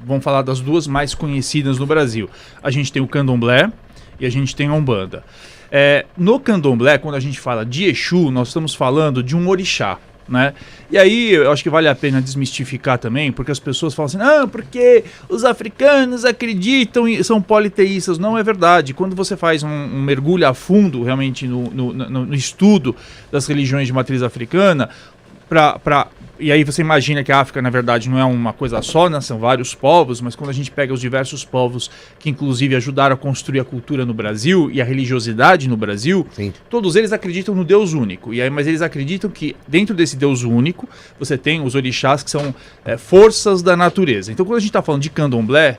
vamos falar das duas mais conhecidas no Brasil. A gente tem o Candomblé e a gente tem a Umbanda. No Candomblé, quando a gente fala de Exu, nós estamos falando de um orixá, né? E aí eu acho que vale a pena desmistificar também, porque as pessoas falam assim, porque os africanos acreditam e são politeístas. Não é verdade. Quando você faz um mergulho a fundo realmente no estudo das religiões de matriz africana, e aí você imagina que a África, na verdade, não é uma coisa só, né? São vários povos, mas quando a gente pega os diversos povos que, inclusive, ajudaram a construir a cultura no Brasil e a religiosidade no Brasil, sim, todos eles acreditam no Deus único. Mas eles acreditam que, dentro desse Deus único, você tem os orixás, que são forças da natureza. Então, quando a gente está falando de Candomblé,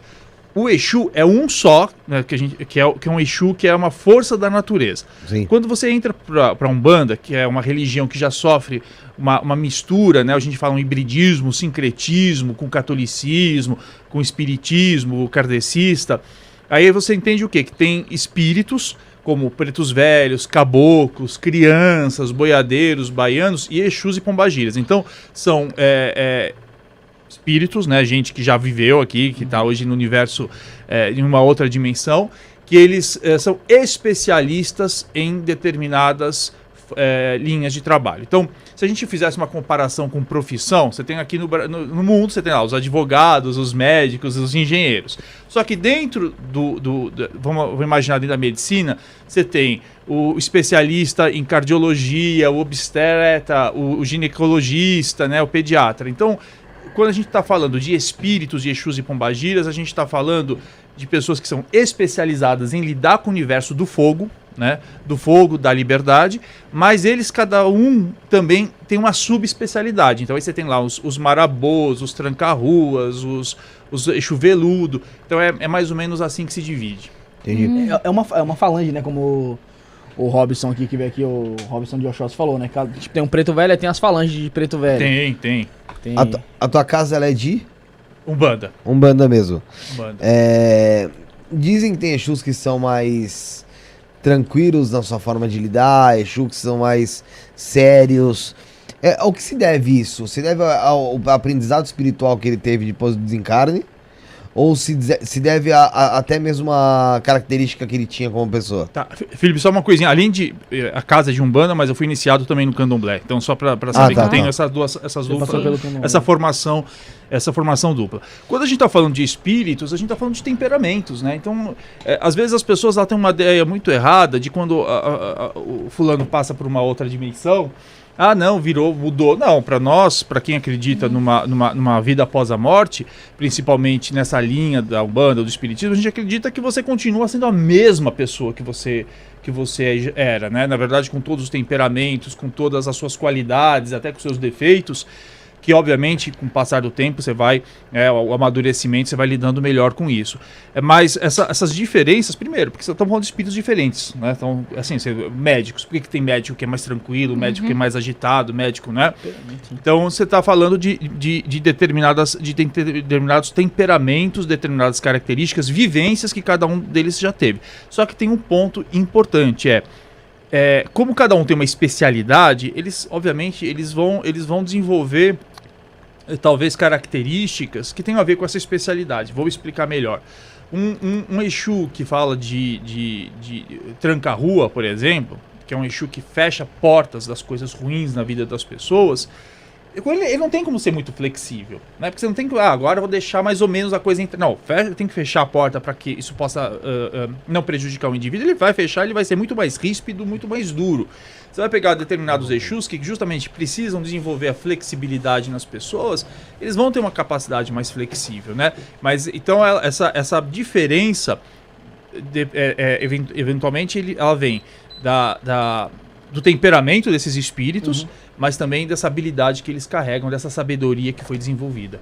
o Exu é um só, né, que é um Exu que é uma força da natureza. Sim. Quando você entra para Umbanda, que é uma religião que já sofre uma mistura, né, a gente fala um hibridismo, sincretismo com catolicismo, com espiritismo kardecista, aí você entende o quê? Que tem espíritos como pretos velhos, caboclos, crianças, boiadeiros, baianos e Exus e pombagiras. Então, são espíritos, né, gente que já viveu aqui, que está hoje no universo em uma outra dimensão, que eles são especialistas em determinadas linhas de trabalho. Então, se a gente fizesse uma comparação com profissão, você tem aqui no mundo, você tem lá os advogados, os médicos, os engenheiros. Só que dentro vamos imaginar dentro da medicina, você tem o especialista em cardiologia, o obstetra, o ginecologista, né, o pediatra. Então, quando a gente está falando de espíritos, de Exus e pombagiras, a gente está falando de pessoas que são especializadas em lidar com o universo do fogo, né? Do fogo, da liberdade, mas eles, cada um, também tem uma subespecialidade. Então aí você tem lá os marabôs, os tranca-ruas, os Exu veludo. Então é mais ou menos assim que se divide. Entendi. É uma falange, né? Como o Robson aqui, que veio aqui, o Robson de Oxóssi falou, né? Tipo, tem um preto velho e tem as falanges de preto velho. Tem. A tua casa, ela é de? Umbanda. Umbanda mesmo. Umbanda. Dizem que tem Exus que são mais tranquilos na sua forma de lidar, Exus que são mais sérios. Ao que se deve isso? Se deve ao aprendizado espiritual que ele teve depois do desencarne? Ou se deve até mesmo a característica que ele tinha como pessoa? Tá, Felipe, só uma coisinha. Além de a casa de Umbanda, mas eu fui iniciado também no Candomblé. Então, só para saber que eu tenho essa formação dupla. Quando a gente está falando de espíritos, a gente está falando de temperamentos, né? Então, às vezes as pessoas têm uma ideia muito errada de quando o fulano passa por uma outra dimensão. Não, mudou. Não, para nós, para quem acredita numa vida após a morte, principalmente nessa linha da Umbanda, do Espiritismo, a gente acredita que você continua sendo a mesma pessoa que você era, né? Na verdade, com todos os temperamentos, com todas as suas qualidades, até com seus defeitos, que obviamente com o passar do tempo você vai, o amadurecimento, você vai lidando melhor com isso. Mas essas diferenças, primeiro, porque você está falando de espíritos diferentes, né? Então, assim, médicos, por que tem médico que é mais tranquilo, médico que é mais agitado, médico, né? Então você está falando de determinados temperamentos, determinadas características, vivências que cada um deles já teve. Só que tem um ponto importante, como cada um tem uma especialidade, obviamente, eles vão desenvolver talvez características que tenham a ver com essa especialidade. Vou explicar melhor. Um Exu que fala de tranca-rua, por exemplo, que é um Exu que fecha portas das coisas ruins na vida das pessoas, ele não tem como ser muito flexível, né? Porque você não tem que, agora eu vou deixar mais ou menos a coisa entrar. Não, tem que fechar a porta para que isso possa não prejudicar o indivíduo. Ele vai fechar, ele vai ser muito mais ríspido, muito mais duro. Você vai pegar determinados Exus que justamente precisam desenvolver a flexibilidade nas pessoas, eles vão ter uma capacidade mais flexível, né? Mas então essa diferença, eventualmente, ela vem do temperamento desses espíritos, mas também dessa habilidade que eles carregam, dessa sabedoria que foi desenvolvida.